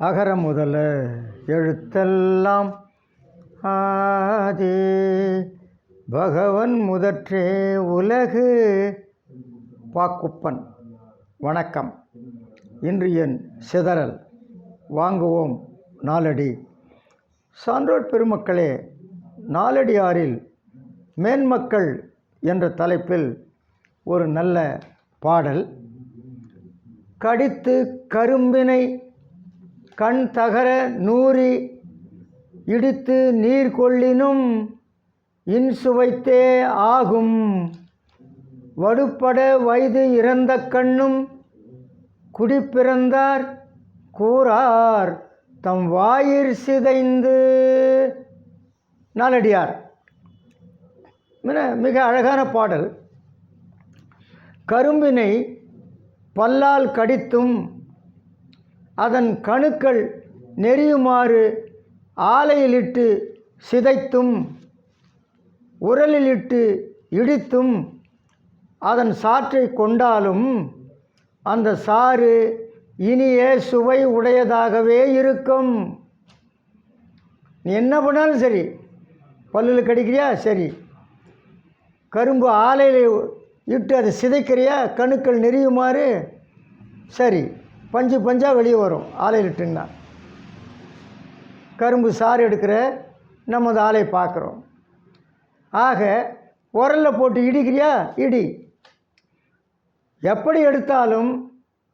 அகர முதல எழுத்தெல்லாம் ஆதி பகவன் முதற்றே உலகு. பாக்குப்பன். வணக்கம். இன்று என் சிதறல் வாங்குவோம் நாலடி. சான்றோர் பெருமக்களே, நாலடியாரில் மேன்மக்கள் என்ற தலைப்பில் ஒரு நல்ல பாடல். கடித்து கரும்பினை கண் தகர நூறி இடித்து நீர் கொள்ளினும் இன்சுவைத்தே ஆகும். வடுப்பட வயது இறந்த கண்ணும் குடிப்பிறந்தார் கூறார் தம் வாயிற் சிதைந்து. நாலடியார் மிக அழகான பாடல். கரும்பினை பல்லால் கடித்தும் அதன் கணுக்கள் நெறியுமாறு ஆலையிலிட்டு சிதைத்தும் உரலிலிட்டு இடித்தும் அதன் சாற்றை கொண்டாலும் அந்த சாறு இனிய சுவை உடையதாகவே இருக்கும். நீ என்ன பண்ணாலும் சரி, பல்லில் கடிக்கிறியா சரி, கரும்பு ஆலையில் இட்டு அதை சிதைக்கிறியா, கணுக்கள் நெறியுமாறு சரி, பஞ்சு பஞ்சாக வெளியே வரும். ஆலையில் இட்டுங்கன்னா கரும்பு சாறு எடுக்கிற நமது ஆலை பார்க்குறோம். ஆக உரலில் போட்டு இடிக்கிறியா இடி, எப்படி எடுத்தாலும்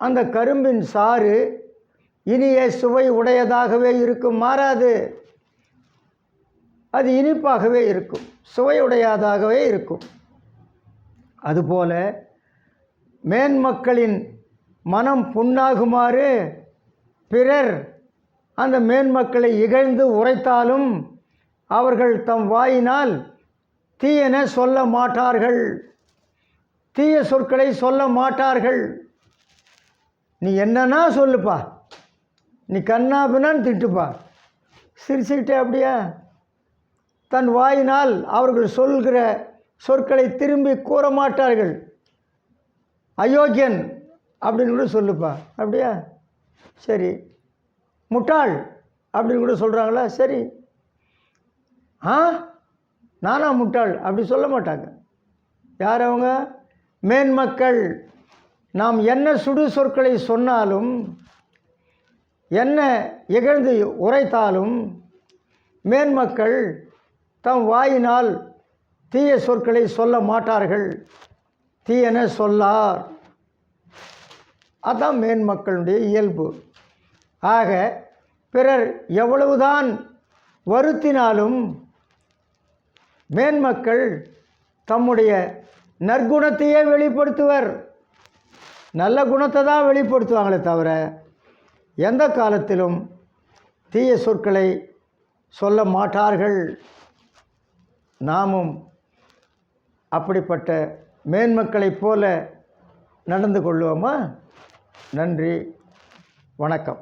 அந்த கரும்பின் சாறு இனிய சுவை உடையதாகவே இருக்கும், மாறாது. அது இனிப்பாகவே இருக்கும், சுவையுடையதாகவே இருக்கும். அதுபோல மேன்மக்களின் மனம் புண்ணாகுமாறு பிறர் அந்த மேன்மக்களை இகழ்ந்து உரைத்தாலும் அவர்கள் தம் வாயினால் தீயென சொல்ல மாட்டார்கள், தீய சொற்களை சொல்ல மாட்டார்கள். நீ என்னன்னா சொல்லுப்பா, நீ கண்ணாபின்னான்னு திட்டுப்பா, சிரிச்சுக்கிட்டே அப்படியா. தன் வாயினால் அவர்கள் சொல்கிற சொற்களை திரும்பி கூற மாட்டார்கள். அயோக்கியன் அப்படின்னு கூட சொல்லுப்பா, அப்படியா சரி. முட்டாள் அப்படின்னு கூட சொல்கிறாங்களா, சரி. நானா முட்டாள் அப்படி சொல்ல மாட்டாங்க. யார் அவங்க? மேன்மக்கள். நாம் என்ன சுடு சொற்களை சொன்னாலும் என்ன இகழ்ந்து உரைத்தாலும் மேன்மக்கள் தம் வாயினால் தீய சொற்களை சொல்ல மாட்டார்கள், தீயென சொல்லார். அதுதான் மேன்மக்களுடைய இயல்பு. ஆக பிறர் எவ்வளவுதான் வருத்தினாலும் மேன்மக்கள் தம்முடைய நற்குணத்தையே வெளிப்படுத்துவர், நல்ல குணத்தை தான் வெளிப்படுத்துவாங்களே தவிர எந்த காலத்திலும் தீய சொற்களை சொல்ல மாட்டார்கள். நாமும் அப்படிப்பட்ட மேன்மக்களைப் போல நடந்து கொள்வோமா? நன்றி, வணக்கம்.